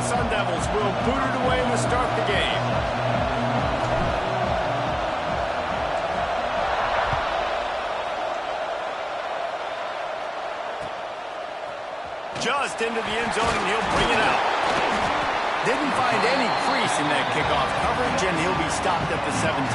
Sun Devils will boot it away to start the game. Just into the end zone, and he'll bring it out. Didn't find any crease in that kickoff coverage, and he'll be stopped at the 17.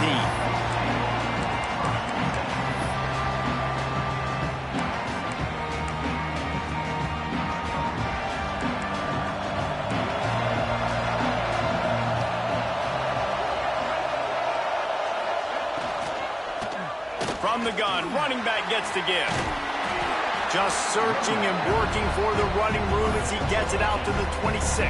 From the gun, running back gets the give. Just searching and working for the running room as he gets it out to the 26.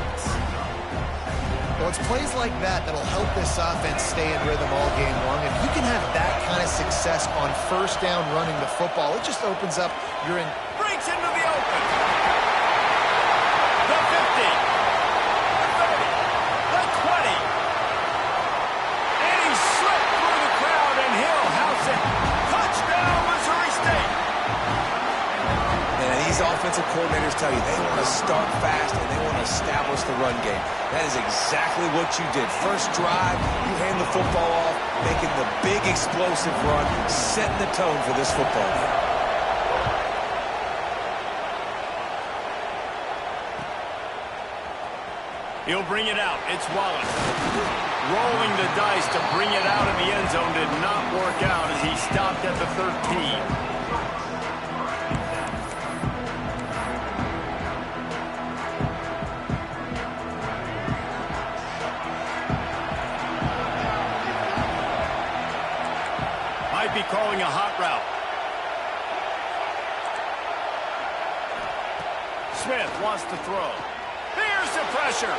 Well, it's plays like that that'll help this offense stay in rhythm all game long. If you can have that kind of success on first down running the football, it just opens up your... Breaks into the open. The 50. The 30. The 20. And he slipped through the crowd, and he'll house it. Touchdown, Missouri State. And these offensive coordinators tell you they want to start fast and they want to establish the run game. That is exactly what you did. First drive, you hand the football off, making the big explosive run, setting the tone for this football game. He'll bring it out. It's Wallace. Rolling the dice to bring it out of the end zone did not work out as he stopped at the 13. Might be calling a hot route. Smith wants to throw. There's the pressure.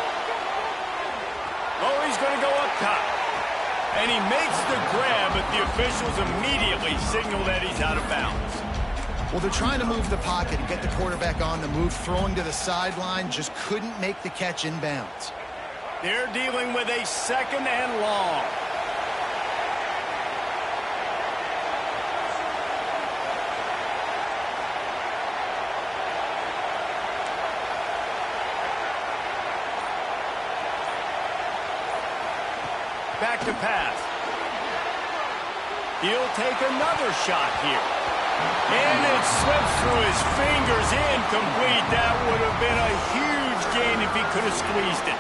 Oh, he's going to go up top. And he makes the grab, but the officials immediately signal that he's out of bounds. Well, they're trying to move the pocket and get the quarterback on the move, throwing to the sideline, just couldn't make the catch inbounds. They're dealing with a second and long. Back to pass. He'll take another shot here. And it slips through his fingers, incomplete. That would have been a huge gain if he could have squeezed it.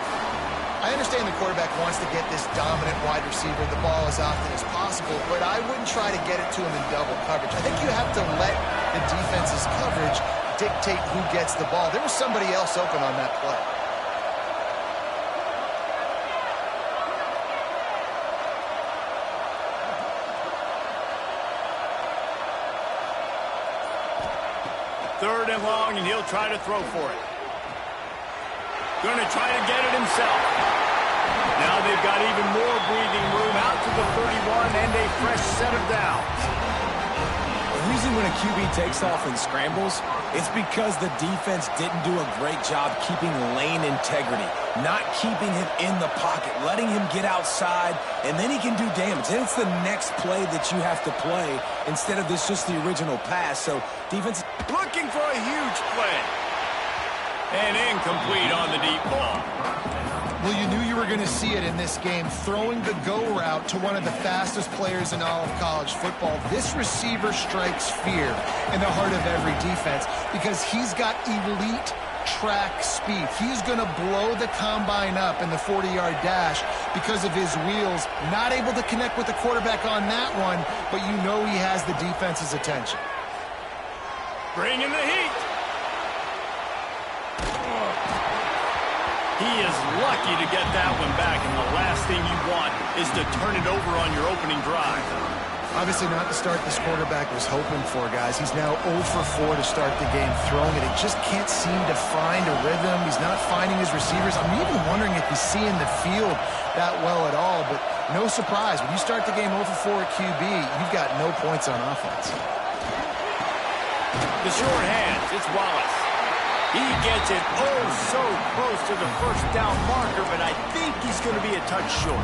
I understand the quarterback wants to get this dominant wide receiver the ball as often as possible, but I wouldn't try to get it to him in double coverage. I think you have to let the defense's coverage dictate who gets the ball. There was somebody else open on that play. Third and long, and he'll try to throw for it. Going to try to get it himself. Now they've got even more breathing room out to the 31 and a fresh set of downs. Usually when a QB takes off and scrambles, it's because the defense didn't do a great job keeping lane integrity, not keeping him in the pocket, letting him get outside, and then he can do damage. Then it's the next play that you have to play instead of this just the original pass. So defense looking for a huge play. And incomplete on the deep ball. Well, you knew you were going to see it in this game, throwing the go route to one of the fastest players in all of college football. This receiver strikes fear in the heart of every defense because he's got elite track speed. He's going to blow the combine up in the 40-yard dash because of his wheels. Not able to connect with the quarterback on that one, but you know he has the defense's attention. Bringing the heat. He is lucky to get that one back, and the last thing you want is to turn it over on your opening drive. Obviously not the start this quarterback was hoping for, guys. He's now 0 for 4 to start the game throwing it. He just can't seem to find a rhythm. He's not finding his receivers. I'm even wondering if he's seeing the field that well at all, but no surprise. When you start the game 0 for 4 at QB, you've got no points on offense. The short hands, it's Wallace. He gets it oh so close to the first down marker, but I think he's going to be a touch short.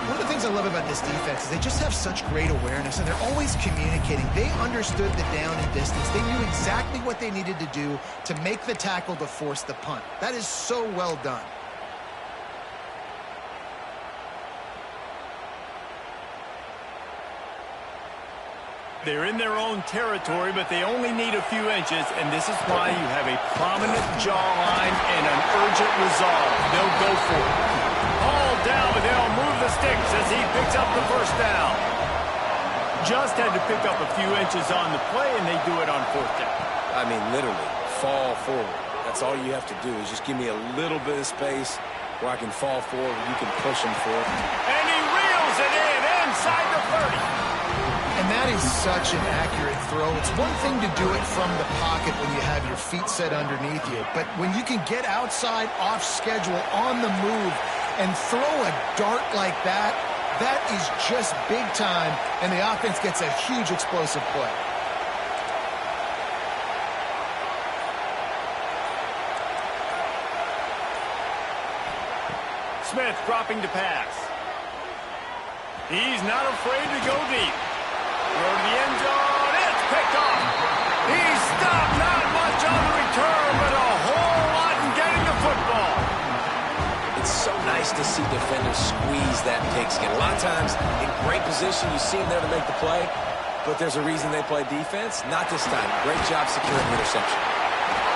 One of the things I love about this defense is they just have such great awareness, and they're always communicating. They understood the down and distance. They knew exactly what they needed to do to make the tackle to force the punt. That is so well done. They're in their own territory, but they only need a few inches, and this is why you have a prominent jawline and an urgent resolve. They'll go for it. All down, but they'll move the sticks as he picks up the first down. Just had to pick up a few inches on the play, and they do it on fourth down. I mean, literally, fall forward. That's all you have to do is just give me a little bit of space where I can fall forward and you can push him forward. And he reels it in inside the 30. And that is such an accurate throw. It's one thing to do it from the pocket when you have your feet set underneath you, but when you can get outside, off schedule, on the move, and throw a dart like that, that is just big time, and the offense gets a huge explosive play. Smith dropping to pass. He's not afraid to go deep. Throw to the end zone. It's picked off. He's stopped. Not much on the return, but a whole lot in getting the football. It's so nice to see defenders squeeze that pigskin. A lot of times, in great position, you see them there to make the play, but there's a reason they play defense. Not this time. Great job securing the interception.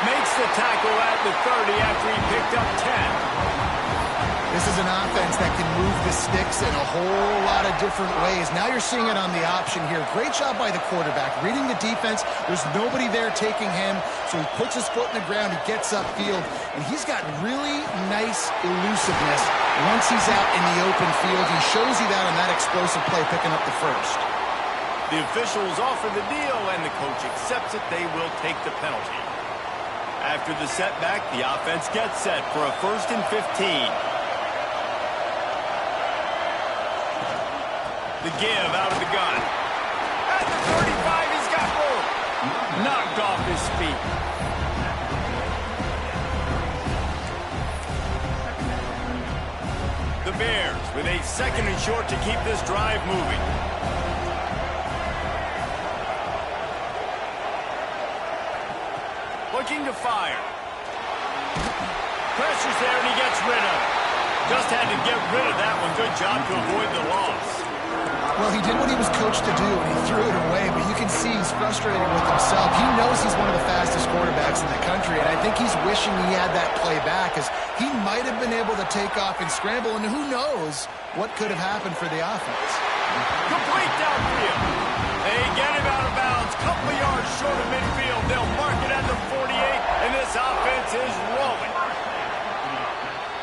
Makes the tackle at the 30 after he picked up 10. This is an offense that can move the sticks in a whole lot of different ways. Now you're seeing it on the option here. Great job by the quarterback. Reading the defense, there's nobody there taking him, so he puts his foot in the ground, he gets upfield, and he's got really nice elusiveness once he's out in the open field. He shows you that on that explosive play, picking up the first. The officials offer the deal, and the coach accepts it. They will take the penalty. After the setback, the offense gets set for a 1st and 15. The give out of the gun. At the 35, he's got room. Knocked off his feet. The Bears with a 2nd and short to keep this drive moving. Looking to fire. Pressure's there and he gets rid of it. Just had to get rid of that one. Good job to avoid the loss. Well, he did what he was coached to do, and he threw it away, but you can see he's frustrated with himself. He knows he's one of the fastest quarterbacks in the country, and I think he's wishing he had that play back, because he might have been able to take off and scramble, and who knows what could have happened for the offense. Complete downfield. They get him out of bounds. Couple of yards short of midfield. They'll mark it at the 48, and this offense is rolling.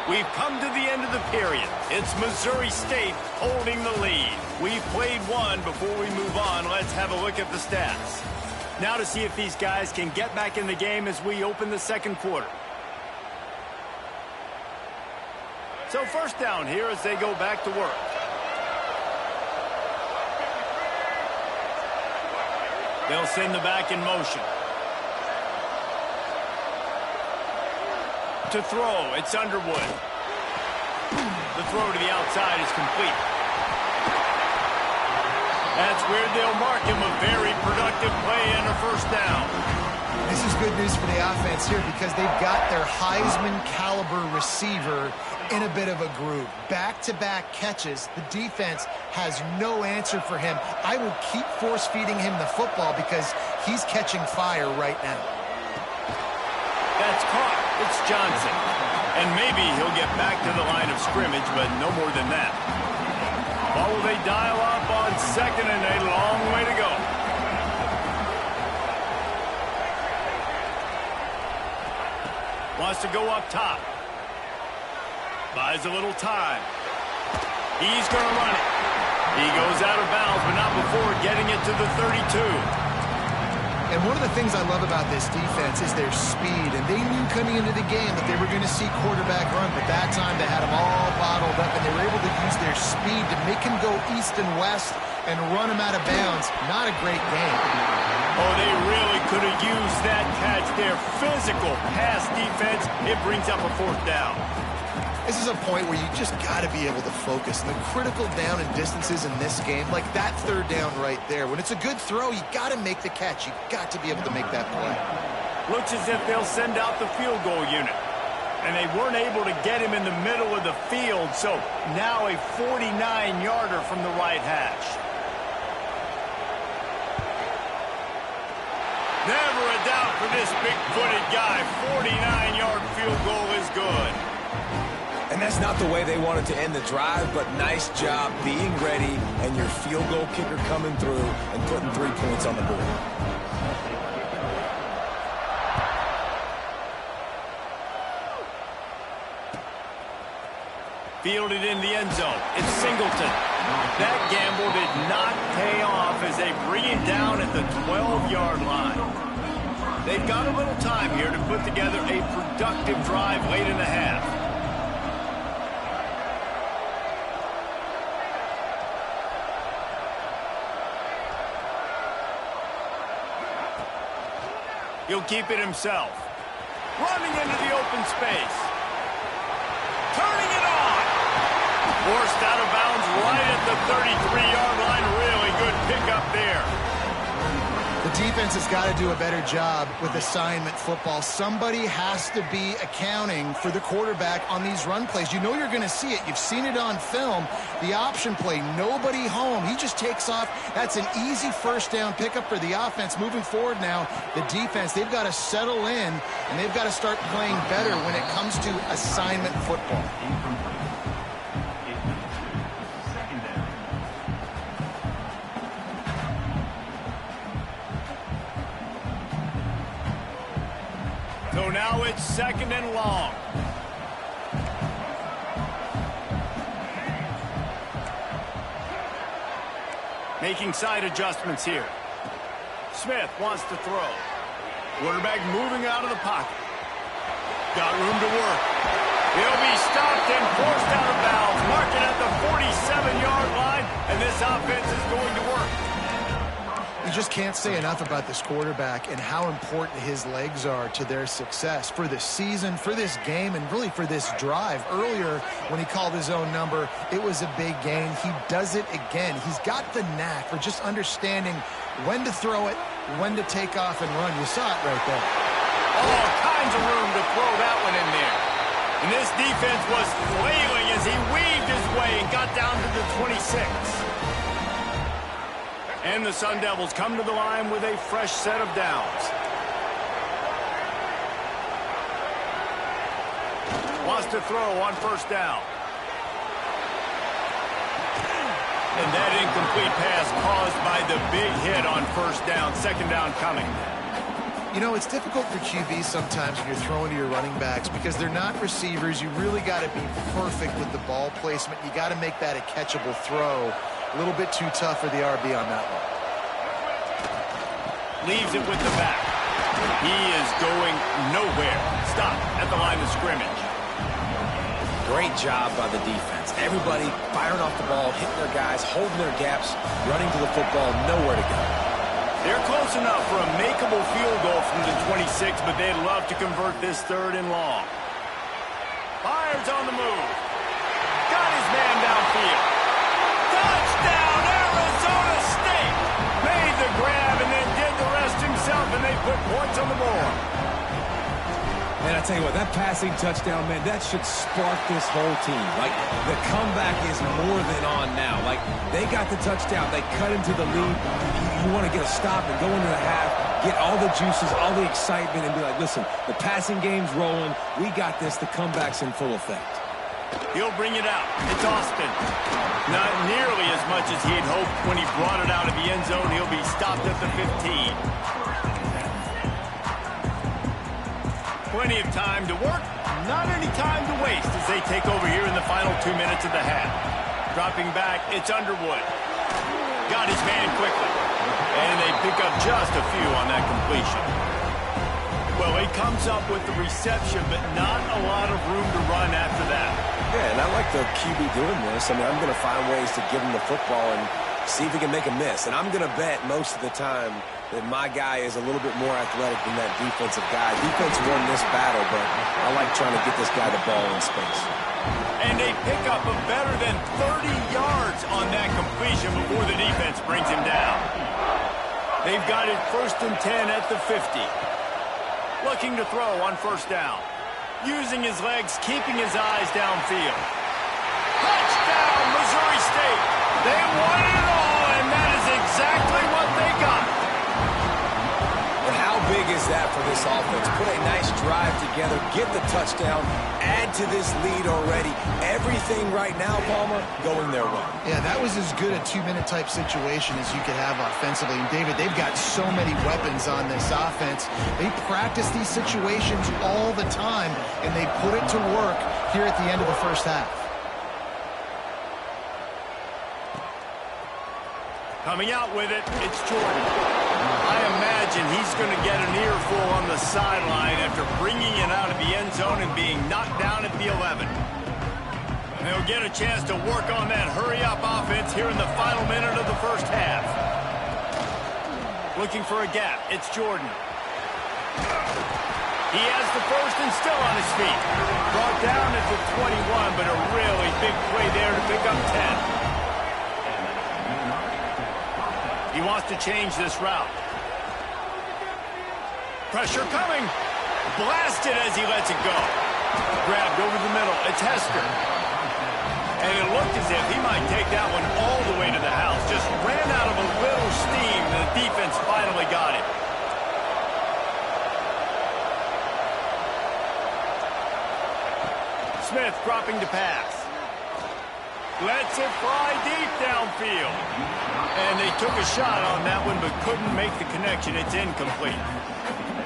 We've come to the end of the period. It's Missouri State holding the lead. We've played one. Before we move on, let's have a look at the stats. Now to see if these guys can get back in the game as we open the second quarter. So first down here as they go back to work. They'll send the back in motion. To throw, it's Underwood. The throw to the outside is complete. That's where they'll mark him. A very productive play and a first down. This is good news for the offense here because they've got their Heisman-caliber receiver in a bit of a groove. Back-to-back catches. The defense has no answer for him. I will keep force-feeding him the football because he's catching fire right now. That's caught. It's Johnson. And maybe he'll get back to the line of scrimmage, but no more than that. Or will they dial up on 2nd and a long way to go? Wants to go up top. Buys a little time. He's going to run it. He goes out of bounds, but not before getting it to the 32. And one of the things I love about this defense is their speed. And they knew coming into the game that they were going to see quarterback run. But that time they had them all bottled up, and they were able to use their speed to make him go east and west and run him out of bounds. Not a great game. Oh, they really could have used that catch. Their physical pass defense, it brings up a 4th down. This is a point where you just got to be able to focus. And the critical down and distances in this game, like that third down right there, when it's a good throw, you got to make the catch. You got to be able to make that play. Looks as if they'll send out the field goal unit. And they weren't able to get him in the middle of the field, so now a 49-yarder from the right hash. Never a doubt for this big-footed guy. 49-yard field goal is good. And that's not the way they wanted to end the drive, but nice job being ready and your field goal kicker coming through and putting 3 points on the board. Fielded in the end zone. It's Singleton. That gamble did not pay off as they bring him down at the 12-yard line. They've got a little time here to put together a productive drive late in the half. He'll keep it himself. Running into the open space. Turning it on. Forced out of bounds right at the 33-yard line. Really good pickup there. The defense has got to do a better job with assignment football. Somebody has to be accounting for the quarterback on these run plays. You know you're going to see it. You've seen it on film. The option play, nobody home. He just takes off. That's an easy first down pickup for the offense. Moving forward now, the defense, they've got to settle in, and they've got to start playing better when it comes to assignment football. So now it's 2nd and long. Making side adjustments here. Smith wants to throw. Quarterback moving out of the pocket. Got room to work. He'll be stopped and forced out of bounds. Marking at the 47-yard line, and this offense is going to work. You just can't say enough about this quarterback and how important his legs are to their success for this season, for this game, and really for this drive. Earlier, when he called his own number, it was a big gain. He does it again. He's got the knack for just understanding when to throw it, when to take off and run. You saw it right there. All kinds of room to throw that one in there. And this defense was flailing as he weaved his way and got down to the 26. And the Sun Devils come to the line with a fresh set of downs. Wants to throw on first down. And that incomplete pass caused by the big hit on first down. 2nd down coming. You know, it's difficult for QBs sometimes when you're throwing to your running backs because they're not receivers. You really got to be perfect with the ball placement. You got to make that a catchable throw. A little bit too tough for the RB on that one. Leaves it with the back. He is going nowhere. Stop at the line of scrimmage. Great job by the defense. Everybody firing off the ball, hitting their guys, holding their gaps, running to the football, nowhere to go. They're close enough for a makeable field goal from the 26, but they'd love to convert this 3rd and long. Fires on the move. Got his man downfield. Touchdown, Arizona State! Made the grab and then did the rest himself, and they put points on the board. And I tell you what, that passing touchdown, man, that should spark this whole team. Like, the comeback is more than on now. Like, they got the touchdown. They cut into the lead. You want to get a stop and go into the half, get all the juices, all the excitement, and be like, listen, the passing game's rolling. We got this. The comeback's in full effect. He'll bring it out. It's Austin. Not nearly as much as he'd hoped when he brought it out of the end zone. He'll be stopped at the 15. Plenty of time to work, not any time to waste as they take over here in the final 2 minutes of the half. Dropping back, it's Underwood. Got his man quickly. And they pick up just a few on that completion. Well, he comes up with the reception, but not a lot of room to run after that. Yeah, and I like the QB doing this. I mean, I'm going to find ways to give him the football and See if he can make a miss. And I'm going to bet most of the time that my guy is a little bit more athletic than that defensive guy. Defense won this battle, but I like trying to get this guy the ball in space. And a pickup of better than 30 yards on that completion before the defense brings him down. They've got it 1st and 10 at the 50. Looking to throw on 1st down. Using his legs, keeping his eyes downfield. Touchdown, Missouri State. They won it all, and that is exactly what they got. And how big is that for this offense? Put a nice drive together, get the touchdown, add to this lead already. Everything right now, Palmer, going their way. Yeah, that was as good a 2-minute type situation as you could have offensively. And, David, they've got so many weapons on this offense. They practice these situations all the time, and they put it to work here at the end of the 1st half. Coming out with it, it's Jordan. I imagine he's going to get an earful on the sideline after bringing it out of the end zone and being knocked down at the 11. And they'll get a chance to work on that hurry-up offense here in the final minute of the 1st half. Looking for a gap, it's Jordan. He has the 1st and still on his feet. Brought down at the 21, but a really big play there to pick up 10. He wants to change this route. Pressure coming. Blasted as he lets it go. Grabbed over the middle. It's Hester. And it looked as if he might take that one all the way to the house. Just ran out of a little steam, and the defense finally got it. Smith dropping to pass. Lets it fly deep downfield. And they took a shot on that one, but couldn't make the connection. It's incomplete.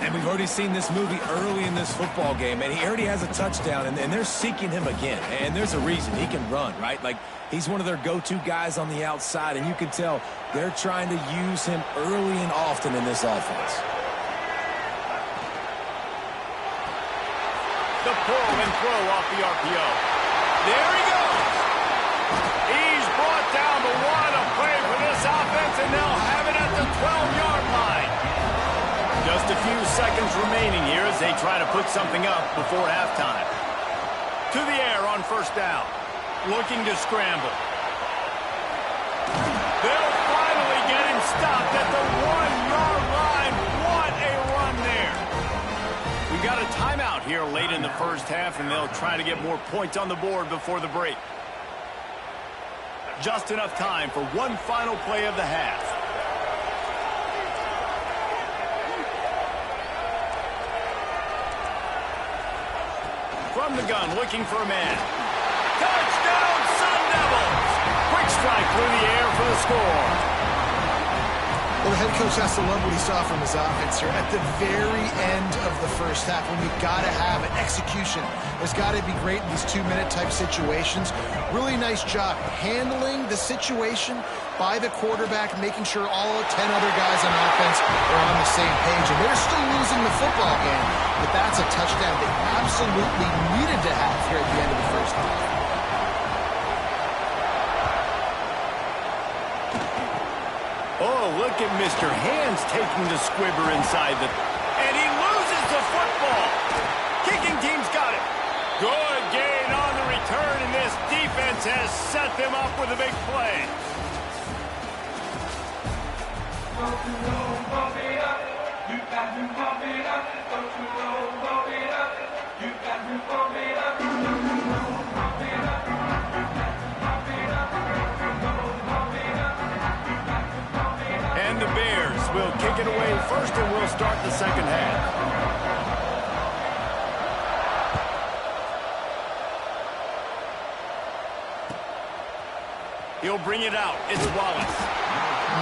And we've already seen this movie early in this football game, and he already has a touchdown, and they're seeking him again. And there's a reason. He can run, right? Like, he's one of their go-to guys on the outside, and you can tell they're trying to use him early and often in this offense. The pull and throw off the RPO. There he goes. He's brought down the one, a play for this offense, and they'll have it at the 12-yard line. Just a few seconds remaining here as they try to put something up before halftime. To the air on 1st down. Looking to scramble. They'll finally get him stopped at the 1-yard line. What a run there. We've got a timeout here late in the 1st half, and they'll try to get more points on the board before the break. Just enough time for one final play of the half. From the gun, looking for a man. Touchdown, Sun Devils! Quick strike through the air for the score. Well, the head coach has to love what he saw from his offense here at the very end of the 1st half, when you've got to have an execution. There's got to be great in these 2-minute type situations. Really nice job handling the situation by the quarterback, making sure all 10 other guys on offense are on the same page. And they're still losing the football game, but that's a touchdown they absolutely needed to have here at the end of the 1st half. Oh, look at Mr. Hands taking the squibber inside the... And he loses the football. Kicking team's got it. Good gain on the return, and this defense has set them up with a big play. And the Bears will kick it away first, and we'll start the 2nd half. He'll bring it out. It's Wallace.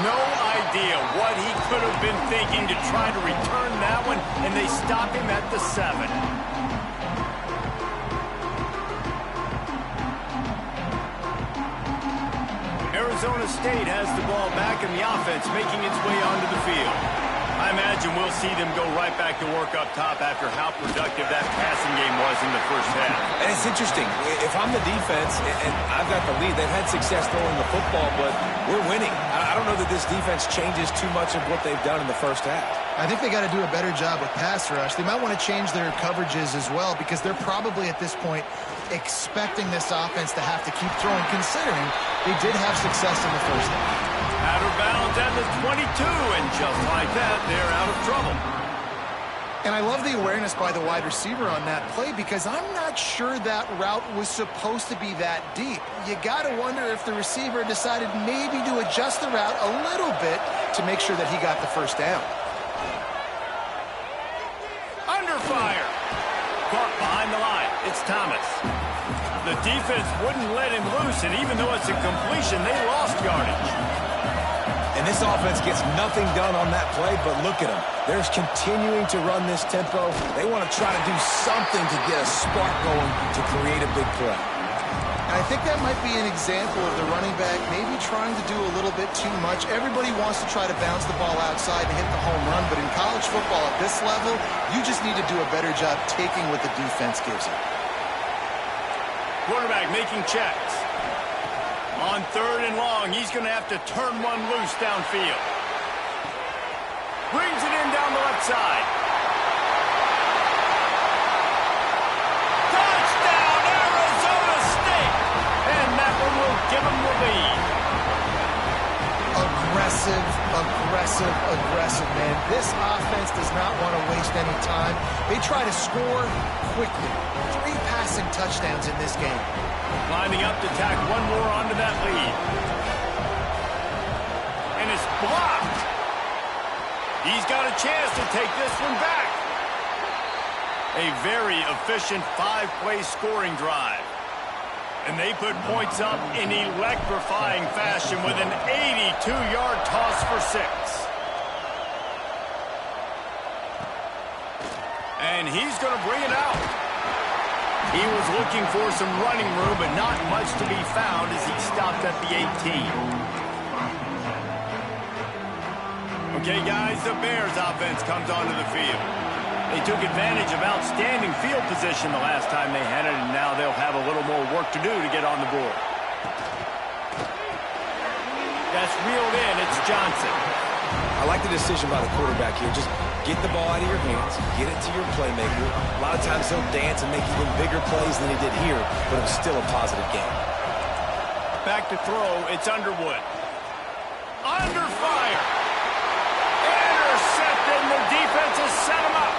No idea what he could have been thinking to try to return that one, and they stop him at the 7. Arizona State has the ball back, and the offense making its way onto the field. I I imagine we'll see them go right back to work up top after how productive that passing game was in the first half. And it's interesting. If I'm the defense and I've got the lead, they've had success throwing the football, but we're winning. I don't know that this defense changes too much of what they've done in the first half. I think they got to do a better job with pass rush. They might want to change their coverages as well because they're probably at this point expecting this offense to have to keep throwing, considering they did have success in the first half. Out of bounds at the 22, and just like that, they're out of trouble. And I love the awareness by the wide receiver on that play because I'm not sure that route was supposed to be that deep. You got to wonder if the receiver decided maybe to adjust the route a little bit to make sure that he got the first down. Under fire. Caught behind the line. It's Thomas. The defense wouldn't let him loose, and even though it's a completion, they lost yardage. And this offense gets nothing done on that play, but look at them. They're continuing to run this tempo. They want to try to do something to get a spark going to create a big play. And I think that might be an example of the running back maybe trying to do a little bit too much. Everybody wants to try to bounce the ball outside and hit the home run, but in college football at this level, you just need to do a better job taking what the defense gives you. Quarterback making checks. On 3rd and long, he's going to have to turn one loose downfield. Brings it in down the left side. Touchdown, Arizona State! And that one will give them the lead. Aggressive, aggressive, aggressive, man. This offense does not want to waste any time. They try to score quickly. 3 passing touchdowns in this game. Lining up to tack one more onto that lead. And it's blocked. He's got a chance to take this one back. A very efficient 5-play scoring drive. And they put points up in electrifying fashion with an 82-yard toss for 6. And he's going to bring it out. He was looking for some running room, but not much to be found as he stopped at the 18. Okay, guys, the Bears offense comes onto the field. They took advantage of outstanding field position the last time they had it, and now they'll have a little more work to do to get on the board. That's reeled in. It's Johnson. I like the decision by the quarterback here. Just get the ball out of your hands, get it to your playmaker. A lot of times he'll dance and make even bigger plays than he did here, but it was still a positive game. Back to throw, it's Underwood. Under fire. Intercepted, and the defense has set him up.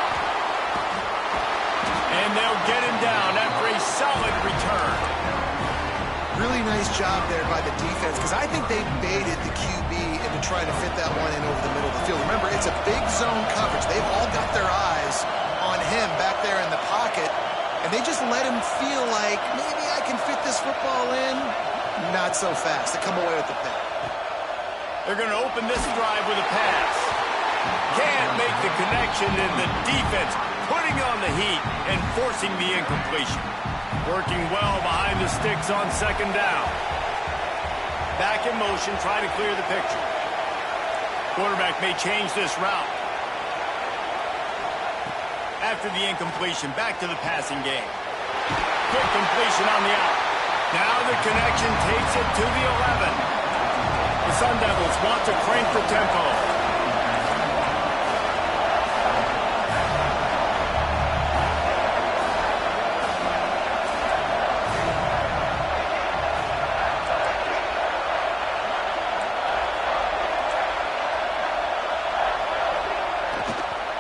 And they'll get him down after a solid return. Really nice job there by the defense because I think they baited the QB into trying to fit that one in over the middle of the field. Remember, it's a big zone coverage. They've all got their eyes on him back there in the pocket, and they just let him feel like maybe I can fit this football in. Not so fast. They come away with the pick. They're going to open this drive with a pass. Can't make the connection, and the defense putting on the heat and forcing the incompletion. Working well behind the sticks on 2nd down. Back in motion, try to clear the picture. Quarterback may change this route. After the incompletion, back to the passing game. Quick completion on the out. Now the connection takes it to the 11. The Sun Devils want to crank the tempo.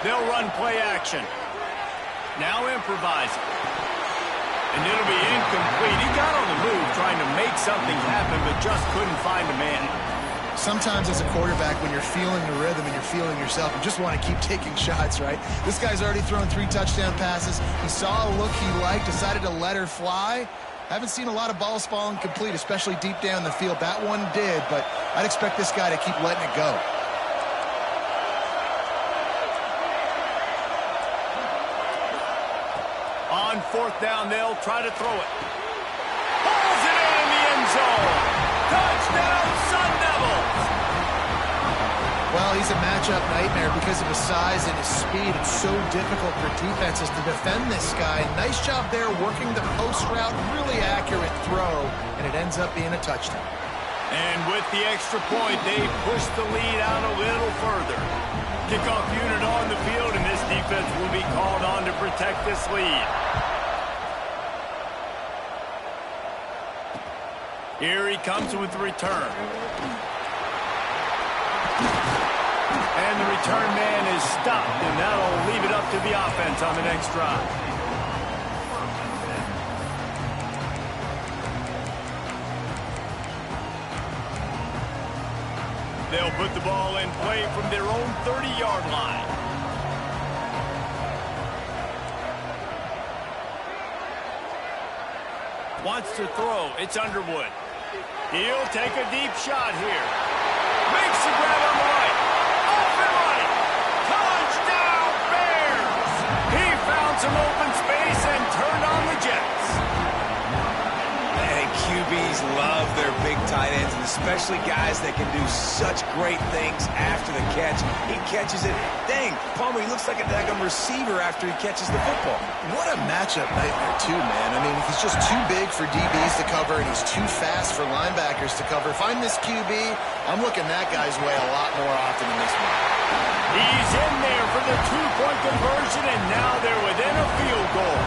They'll run play action. Now improvising. And it'll be incomplete. He got on the move trying to make something happen, but just couldn't find a man. Sometimes as a quarterback, when you're feeling the rhythm and you're feeling yourself, you just want to keep taking shots, right? This guy's already thrown 3 touchdown passes. He saw a look he liked, decided to let her fly. Haven't seen a lot of balls falling complete, especially deep down the field. That one did, but I'd expect this guy to keep letting it go. On 4th down, they'll try to throw it. Pulls it in the end zone. Touchdown, Sun Devils! Well, Well, he's a matchup nightmare because of his size and his speed. It's so difficult for defenses to defend this guy. Nice job there working the post route, really accurate throw, and it ends up being a touchdown. And with the extra point, they push the lead out a little further. Kickoff unit on the field, and this defense will be called on to protect this lead. Here he comes with the return. And the return man is stopped, and that'll leave it up to the offense on the next drive. They'll put the ball in play from their own 30-yard line. Wants to throw. It's Underwood. He'll take a deep shot here. Makes the grab on the right. Off and running. Touchdown, Bears! He found some open space and turned on the Jets. And QBs love their big tight ends, and especially guys that can do such great things after the catch. He catches it. Dang, Palmer, he looks like a daggum receiver after he catches the football. What a matchup nightmare, too, man. I mean, he's just too big for DBs to cover, and he's too fast for linebackers to cover. If I'm this QB, I'm looking that guy's way a lot more often than this one. He's in there for the two-point conversion, and now they're within a field goal.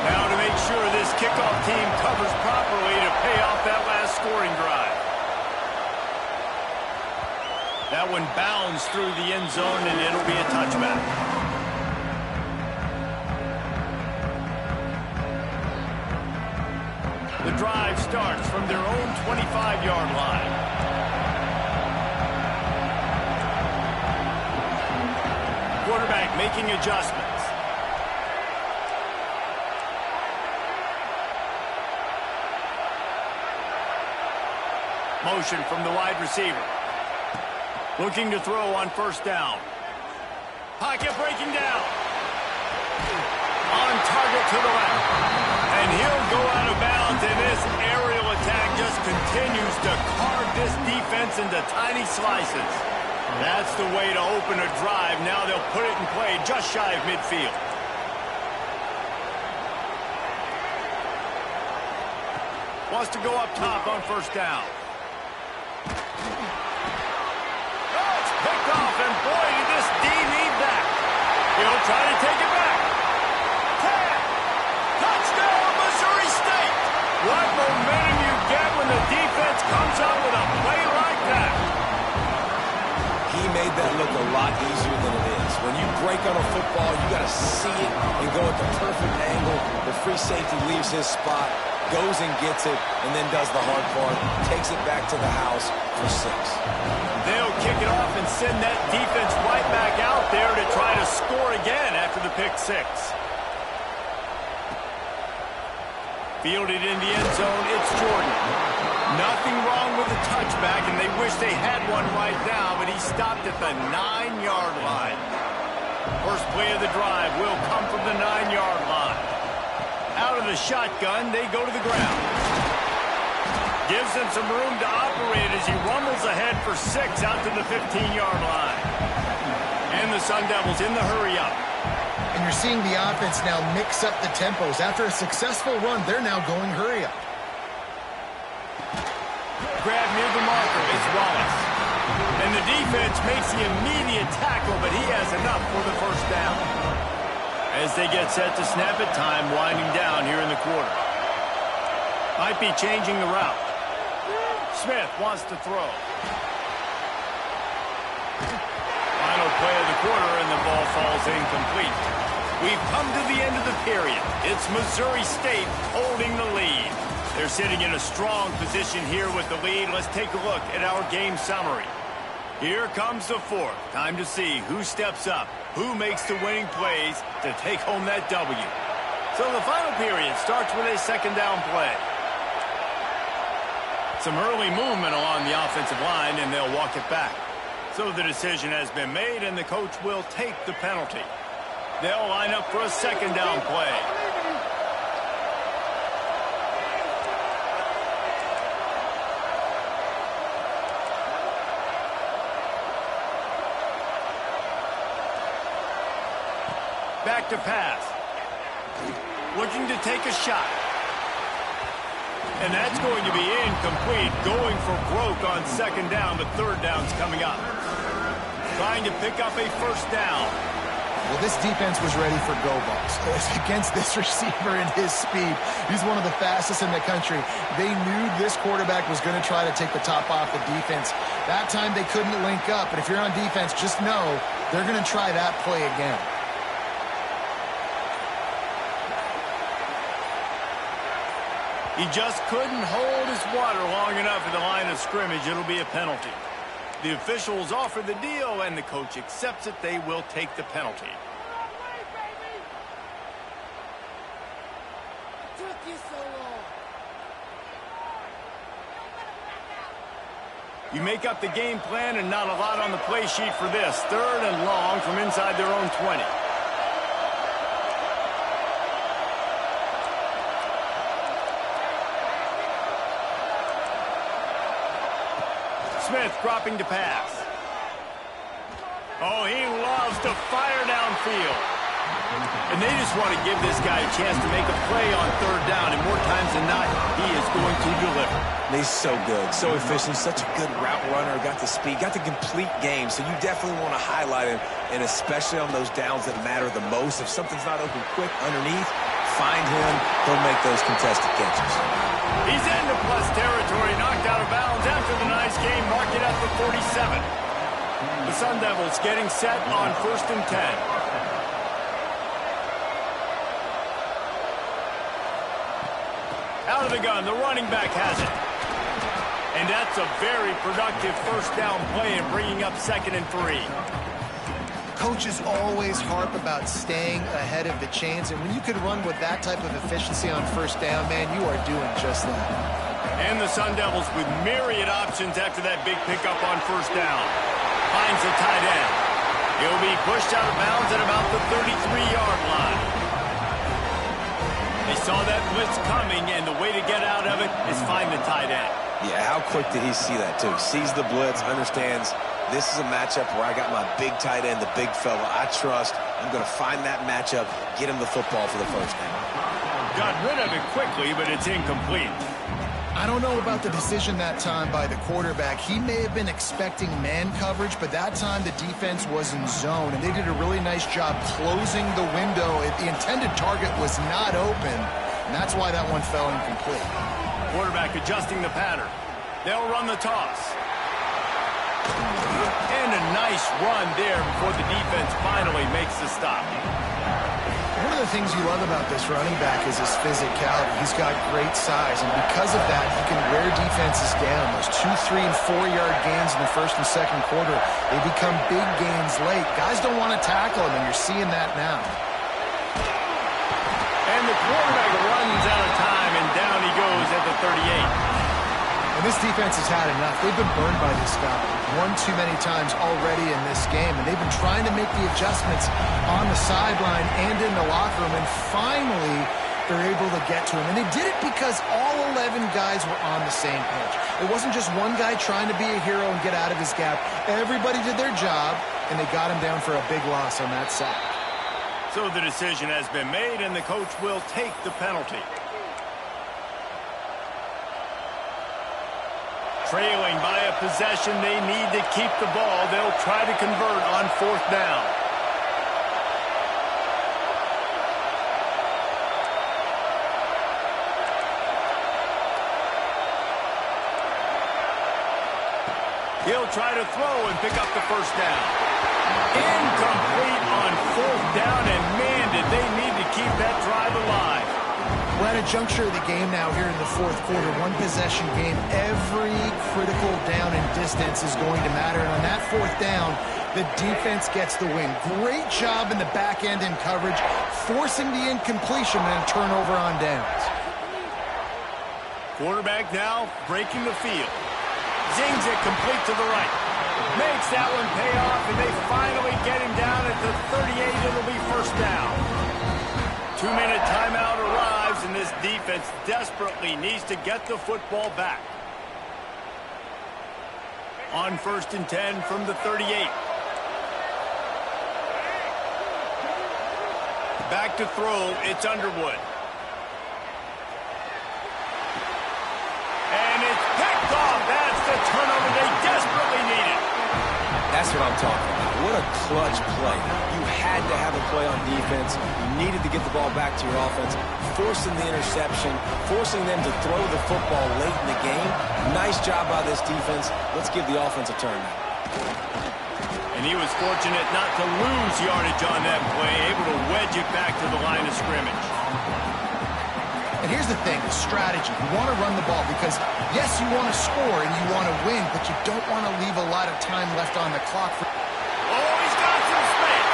Now to make sure this kickoff team covers properly to pay off that last scoring drive. That one bounds through the end zone, and it'll be a touchback. The drive starts from their own 25-yard line. Quarterback making adjustments. Motion from the wide receiver. Looking to throw on first down. Pocket breaking down. On target to the left. And he'll go out of bounds, and this aerial attack just continues to carve this defense into tiny slices. That's the way to open a drive. Now they'll put it in play just shy of midfield. Wants to go up top on first down. Picked off, and boy, did this D need that. He'll try to take it back. 10. Touchdown, Missouri State. What momentum you get when the defense comes out with a play like that. He made that look a lot easier than it is. When you break on a football, you got to see it and go at the perfect angle. The free safety leaves his spot, goes and gets it, and then does the hard part, takes it back to the house for 6. They'll kick it off and send that defense right back out there to try to score again after the pick 6. Fielded in the end zone, it's Jordan. Nothing wrong with the touchback, and they wish they had one right now, but he stopped at the 9-yard line. First play of the drive will come from the 9-yard line. Out of the shotgun, they go to the ground. Gives him some room to operate as he rumbles ahead for 6 out to the 15-yard line. And the Sun Devils in the hurry-up. And you're seeing the offense now mix up the tempos. After a successful run, they're now going hurry-up. Grab near the marker. It's Wallace. And the defense makes the immediate tackle, but he has enough for the first down. As they get set to snap it, time winding down here in the quarter. Might be changing the route. Smith wants to throw. Final play of the quarter, and the ball falls incomplete. We've come to the end of the period. It's Missouri State holding the lead. They're sitting in a strong position here with the lead. Let's take a look at our game summary. Here comes the fourth. Time to see who steps up, who makes the winning plays to take home that W. So the final period starts with a second down play. Some early movement along the offensive line, and they'll walk it back. So the decision has been made, and the coach will take the penalty. They'll line up for a second down play. to pass. Looking to take a shot. And that's going to be incomplete. Going for broke on second down, but third down's coming up. Trying to pick up a first down. Well, this defense was ready for go balls. Against this receiver and his speed, he's one of the fastest in the country. They knew this quarterback was going to try to take the top off the defense. That time they couldn't link up, but if you're on defense, just know they're going to try that play again. He just couldn't hold his water long enough at the line of scrimmage. It'll be a penalty. The officials offer the deal, and the coach accepts it. They will take the penalty. You make up the game plan, and not a lot on the play sheet for this. Third and long from inside their own 20. Smith dropping to pass. Oh, he loves to fire downfield. And they just want to give this guy a chance to make a play on third down, and more times than not, he is going to deliver. He's so good, so efficient, such a good route runner, got the speed, got the complete game, so you definitely want to highlight him, and especially on those downs that matter the most. If something's not open quick underneath, find him, he'll make those contested catches. He's into plus territory, knocked out of bounds after the nice game, marked it at the 47. The Sun Devils getting set on 1st and 10. Out of the gun, the running back has it. And that's a very productive first down play and bringing up 2nd and 3. Coaches always harp about staying ahead of the chains, and when you could run with that type of efficiency on first down, man, you are doing just that. And the Sun Devils with myriad options after that big pickup on first down. Finds the tight end. He'll be pushed out of bounds at about the 33-yard line. They saw that blitz coming, and the way to get out of it is find the tight end. Yeah, how quick did he see that, too? Sees the blitz, understands this is a matchup where I got my big tight end, the big fella I trust. I'm going to find that matchup, get him the football for the first down. Got rid of it quickly, but it's incomplete. I don't know about the decision that time by the quarterback. He may have been expecting man coverage, but that time the defense was in zone, and they did a really nice job closing the window. The intended target was not open, and that's why that one fell incomplete. Quarterback adjusting the pattern. They'll run the toss. And a nice run there before the defense finally makes the stop. One of the things you love about this running back is his physicality. He's got great size, and because of that, he can wear defenses down. Those 2, 3, and 4-yard gains in the first and second quarter, they become big gains late. Guys don't want to tackle him, and you're seeing that now. And the quarterback runs out of time, and down he goes at the 38. And this defense has had enough. They've been burned by this guy one too many times already in this game, and they've been trying to make the adjustments on the sideline and in the locker room, and finally they're able to get to him. And they did it because all 11 guys were on the same page. It wasn't just one guy trying to be a hero and get out of his gap. Everybody did their job, and they got him down for a big loss on that sack. So the decision has been made, and the coach will take the penalty. Trailing by a possession, they need to keep the ball. They'll try to convert on 4th down. He'll try to throw and pick up the first down. Incomplete on 4th down, and man, did they need to keep that drive alive. We're at a juncture of the game now here in the 4th quarter. One possession game. Every critical down and distance is going to matter. And on that 4th down, the defense gets the win. Great job in the back end in coverage, forcing the incompletion and a turnover on downs. Quarterback now breaking the field. Zings it complete to the right. Makes that one pay off, and they finally get him down at the 38. It'll be first down. 2-minute timeout arrives, and this defense desperately needs to get the football back. On 1st and 10 from the 38. Back to throw, it's Underwood. And it's picked off. That's the turnover they desperately needed. That's what I'm talking about. What a clutch play. You had to have a play on defense. You needed to get the ball back to your offense, forcing the interception, forcing them to throw the football late in the game. Nice job by this defense. Let's give the offense a turn now. And he was fortunate not to lose yardage on that play, able to wedge it back to the line of scrimmage. And here's the thing, the strategy. You want to run the ball because, yes, you want to score and you want to win, but you don't want to leave a lot of time left on the clock. Oh, he's got some space.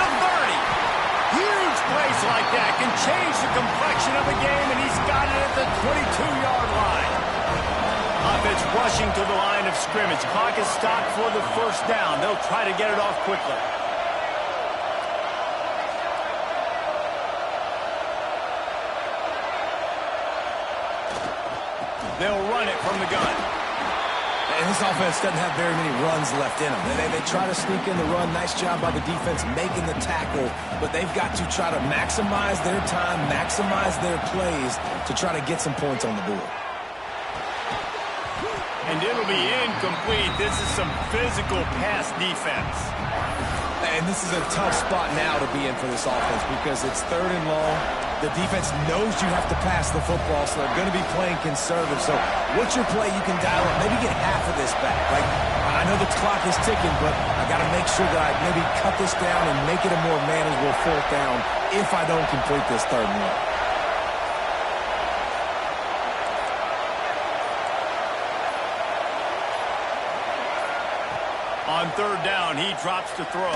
The 30. Huge plays like that can change the complexion of a game, and he's got it at the 22-yard line. Offense rushing to the line of scrimmage. Clock is stopped for the first down. They'll try to get it off quickly. They'll run it from the gun. And this offense doesn't have very many runs left in them. They try to sneak in the run. Nice job by the defense making the tackle. But they've got to try to maximize their time, maximize their plays to try to get some points on the board. And it'll be incomplete. This is some physical pass defense. And this is a tough spot now to be in for this offense because it's 3rd and long. The defense knows you have to pass the football, so they're going to be playing conservative. So what's your play you can dial up? Maybe get half of this back. Like, I know the clock is ticking, but I got to make sure that I maybe cut this down and make it a more manageable 4th down if I don't complete this 3rd and long. On 3rd down, he drops to throw.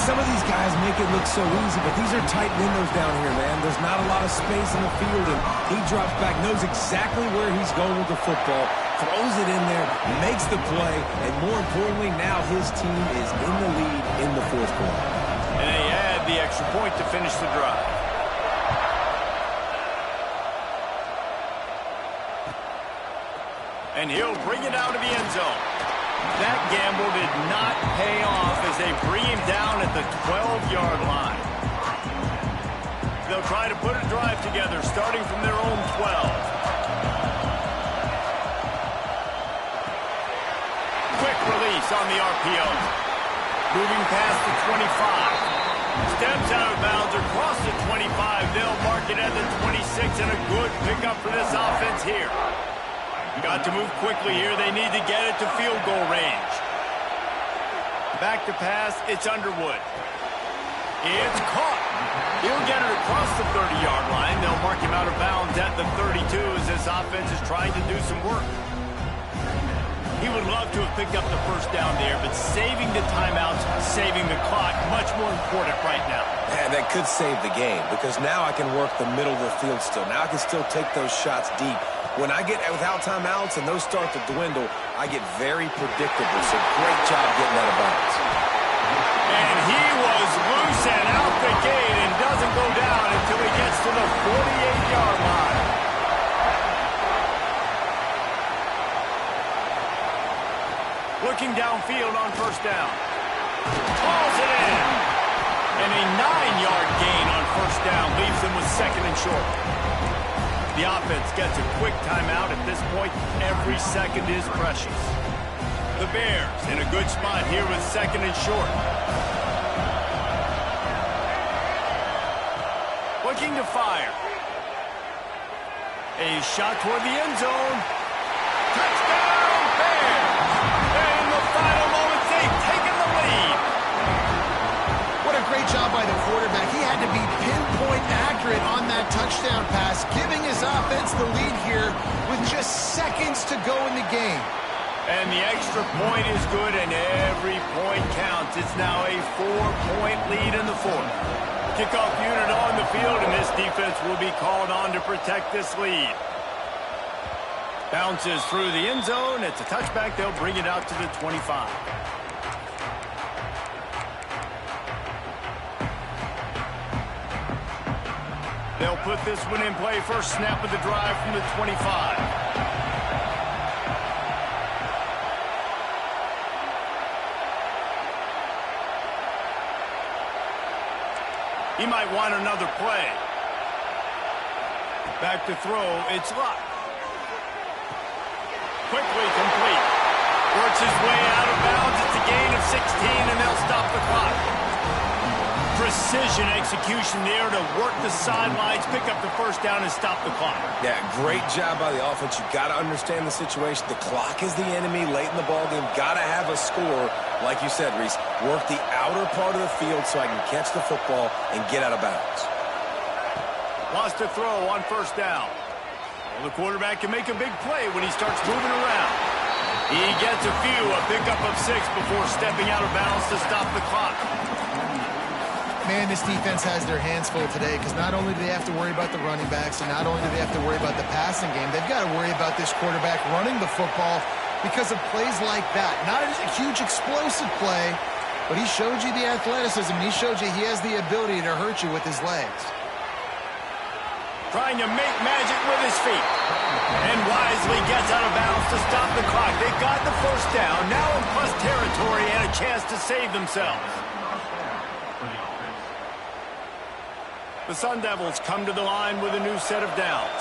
Some of these guys make it look so easy, but these are tight windows down here, man. There's not a lot of space in the field, and he drops back, knows exactly where he's going with the football, throws it in there, makes the play, and more importantly, now his team is in the lead in the 4th quarter. And they add the extra point to finish the drive. And he'll bring it out of the end zone. That gamble did not pay off as they bring him down at the 12-yard line. They'll try to put a drive together starting from their own 12. Quick release on the RPO. Moving past the 25. Steps out of bounds across the 25. They'll mark it at the 26, and a good pickup for this offense here. Got to move quickly here. They need to get it to field goal range. Back to pass. It's Underwood. It's caught. He'll get it across the 30-yard line. They'll mark him out of bounds at the 32 as this offense is trying to do some work. He would love to have picked up the first down there, but saving the timeouts, saving the clock, much more important right now. And that could save the game because now I can work the middle of the field still. Now I can still take those shots deep. When I get without timeouts and those start to dwindle, I get very predictable. So great job getting out of bounds. And he was loose and out the gate and doesn't go down until he gets to the 48-yard line. Looking downfield on first down. Calls it in. And a 9-yard gain on first down leaves them with 2nd and short. The offense gets a quick timeout at this point. Every second is precious. The Bears in a good spot here with 2nd and short. Looking to fire. A shot toward the end zone. Touchdown, Bears! And in the final moments, they've taken the lead. What a great job by the quarterback. He had to be pinpoint accurate on that touchdown pass, giving his offense the lead here with just seconds to go in the game. And the extra point is good, and every point counts. It's now a 4-point lead in the 4th. Kickoff unit on the field, and this defense will be called on to protect this lead. Bounces through the end zone. It's a touchback. They'll bring it out to the 25. They'll put this one in play. First snap of the drive from the 25. He might want another play. Back to throw, it's Luck. Quickly complete. Works his way out of bounds. It's a gain of 16, and they'll stop the clock. Precision execution there to work the sidelines, pick up the first down, and stop the clock. Yeah, great job by the offense. You've got to understand the situation. The clock is the enemy late in the ballgame. Got to have a score. Like you said, Reese, work the outer part of the field so I can catch the football and get out of bounds. Lost to throw on first down. Well, the quarterback can make a big play when he starts moving around. He gets a pickup of 6 before stepping out of bounds to stop the clock. Man, this defense has their hands full today because not only do they have to worry about the running backs and not only do they have to worry about the passing game, they've got to worry about this quarterback running the football because of plays like that. Not a huge explosive play, but he showed you the athleticism. He showed you he has the ability to hurt you with his legs. Trying to make magic with his feet. And wisely gets out of bounds to stop the clock. They got the first down, now in plus territory and a chance to save themselves. The Sun Devils come to the line with a new set of downs.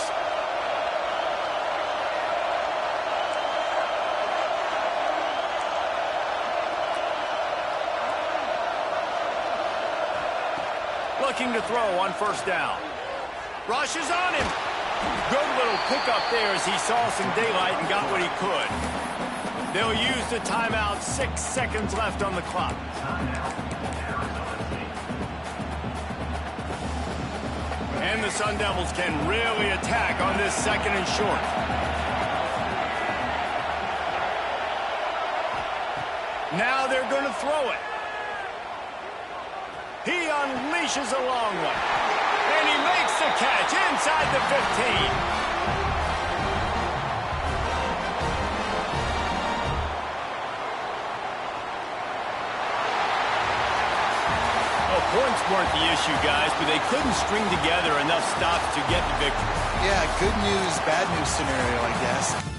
Looking to throw on first down. Rush is on him. Good little pickup there as he saw some daylight and got what he could. They'll use the timeout. 6 seconds left on the clock. And the Sun Devils can really attack on this 2nd and short. Now they're going to throw it. He unleashes a long one. And he makes the catch inside the 15. Points weren't the issue, guys, but they couldn't string together enough stops to get the victory. Yeah, good news, bad news scenario, I guess.